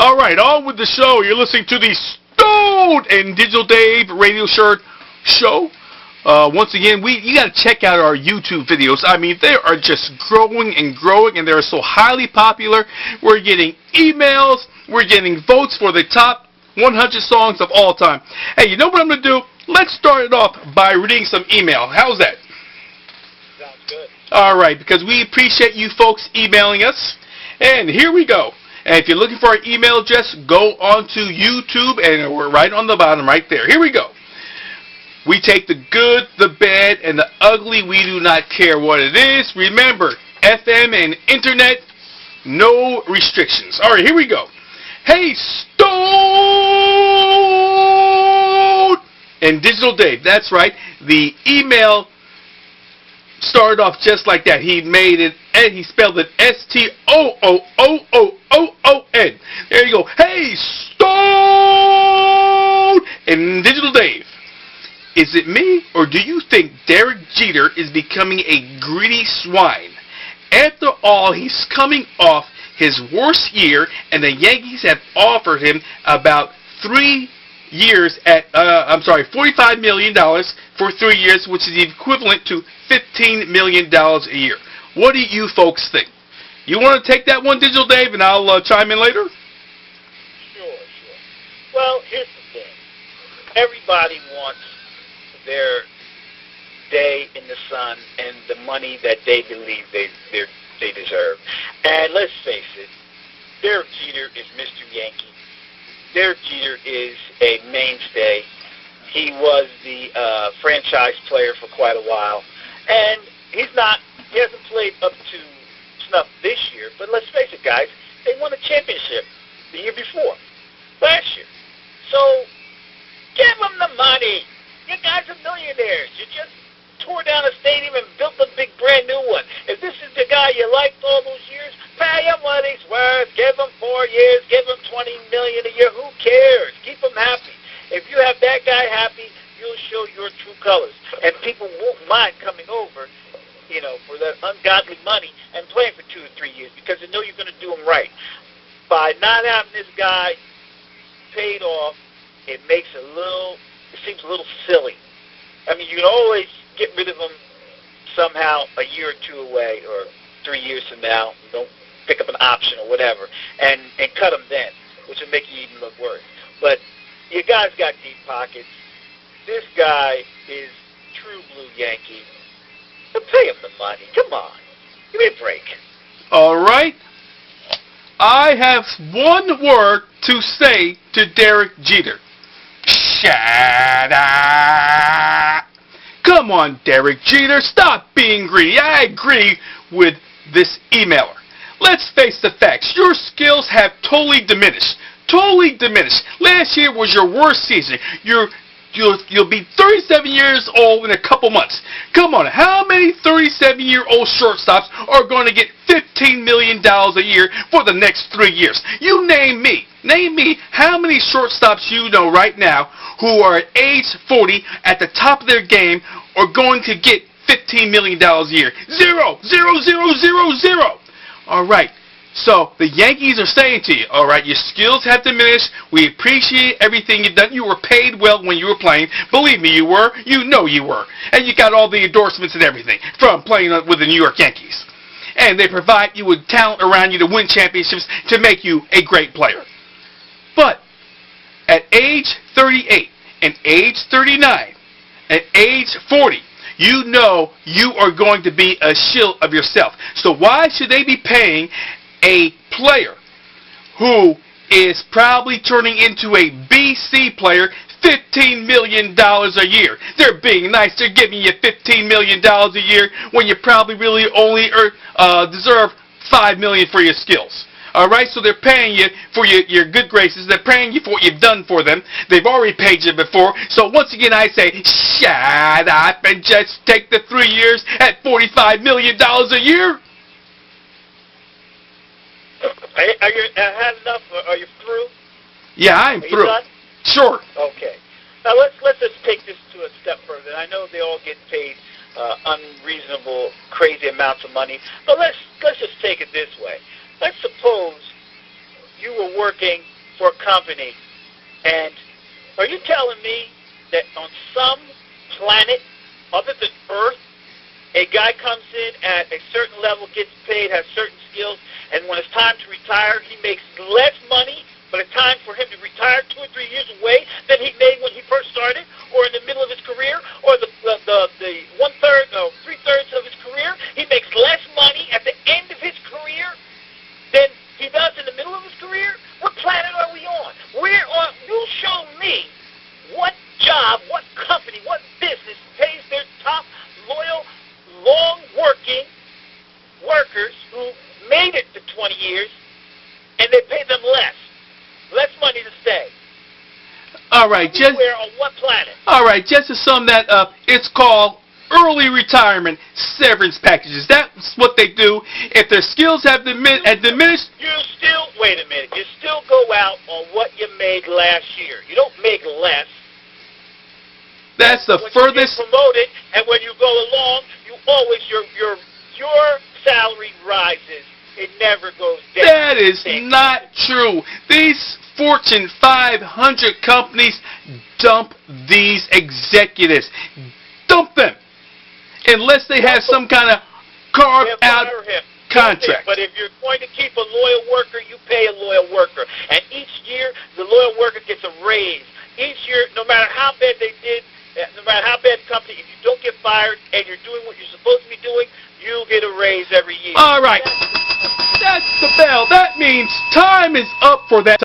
All right, on with the show. You're listening to the Stone and Digital Dave Radio Show. Once again, you got to check out our YouTube videos. I mean, they are just growing and growing, and they're so highly popular. We're getting emails. We're getting votes for the top 100 songs of all time. Hey, you know what I'm going to do? Let's start it off by reading some email. How's that? Sounds good. All right, because we appreciate you folks emailing us. And here we go. And if you're looking for our email address, go on to YouTube, and we're right on the bottom right there. Here we go. We take the good, the bad, and the ugly. We do not care what it is. Remember, FM and Internet, no restrictions. All right, here we go. Hey, Stone and Digital Dave. That's right. The email started off just like that. He made it, and he spelled it S-T-O-O-O-O-O-O-N. There you go. Hey, Stone and Digital Dave. Is it me, or do you think Derek Jeter is becoming a greedy swine? After all, he's coming off his worst year, and the Yankees have offered him about 3 years at, $45 million for 3 years, which is equivalent to $15 million a year. What do you folks think? You want to take that one, Digital Dave, and I'll chime in later? Sure. Well, here's the thing. Everybody wants their day in the sun and the money that they believe they deserve. And let's face it, Derek Jeter is Mr. Yankee. Derek Jeter is a mainstay. He was the franchise player for quite a while. And he hasn't played up to snuff this year, but let's face it, guys, they won a championship the year before, last year. So give them the money. You guys are millionaires. You just tore down a stadium and built a big brand new one. If this is the guy you liked all those years, pay him what he's worth. Give him 4 years. Give him $20 million a year. Who cares? Keep him happy. If you have that guy happy, you'll show your true colors. And people won't mind coming over, for that ungodly money and playing for 2 or 3 years because they know you're going to do them right. By not having this guy paid off, it seems a little silly. I mean, you can always get rid of him somehow a year or two away or 3 years from now. Don't pick up an option or whatever and cut him then, which will make you even look worse. But you guys got deep pockets. This guy is true blue Yankee. So pay him the money. Come on. Give me a break. All right. I have one word to say to Derek Jeter. Shut up. Come on, Derek Jeter. Stop being greedy. I agree with this emailer. Let's face the facts. Your skills have totally diminished. Totally diminished. Last year was your worst season. You'll be 37 years old in a couple months. Come on, how many 37-year-old shortstops are going to get $15 million a year for the next 3 years? You name me. Name me how many shortstops you know right now who are at age 40 at the top of their game are going to get $15 million a year. Zero. Zero, zero, zero, zero. All right. So the Yankees are saying to you, all right, your skills have diminished. We appreciate everything you've done. You were paid well when you were playing. Believe me, you were. You know you were. And you got all the endorsements and everything from playing with the New York Yankees. And they provide you with talent around you to win championships to make you a great player. But at age 38 and age 39 and age 40, you know you are going to be a shill of yourself. So why should they be paying a player who is probably turning into a BC player $15 million a year? They're being nice. They're giving you $15 million a year when you probably really only deserve $5 million for your skills. All right, so they're paying you for your good graces. They're paying you for what you've done for them. They've already paid you before. So once again, I say, shut up and just take the 3 years at $45 million a year. Are you had enough? Are you through? Yeah, I'm through. Done? Sure. Okay. Now let's just take this to a step further. I know they all get paid unreasonable, crazy amounts of money, but let's just take it this way. Let's suppose you were working for a company. And are you telling me that on some planet other than Earth, a guy comes in at a certain level, gets paid, has certain skills, and when it's time to retire, he makes less money by the time for him to retire 2 or 3 years away than he made when he first started, or in the middle of his career, or the 1/3 or 3/3 of his career? He makes less money at the end of his career than he does in the middle of his career? What planet are we on? You show me what job, what company, what business pays their top, loyal, long-working workers who made it to 20 years, and they pay them less money to stay. All right, Where on what planet? All right, just to sum that up, it's called early retirement severance packages. That's what they do. If their skills have diminished. You still, wait a minute, you still go out on what you made last year. You don't make less. That's the when furthest. You get promoted, and when you go along, you always your salary rises. It never goes down. That is not true. These Fortune 500 companies dump these executives. Dump them. Unless they have some kind of carved out contract. But if you're going to keep a loyal worker, you pay a loyal worker. And each year, the loyal worker gets a raise. Each year, no matter how bad they did, no matter how bad the company, if you don't get fired and you're doing what you're supposed to be doing, you get a raise every year. All right. That's the bell. That means time is up for that.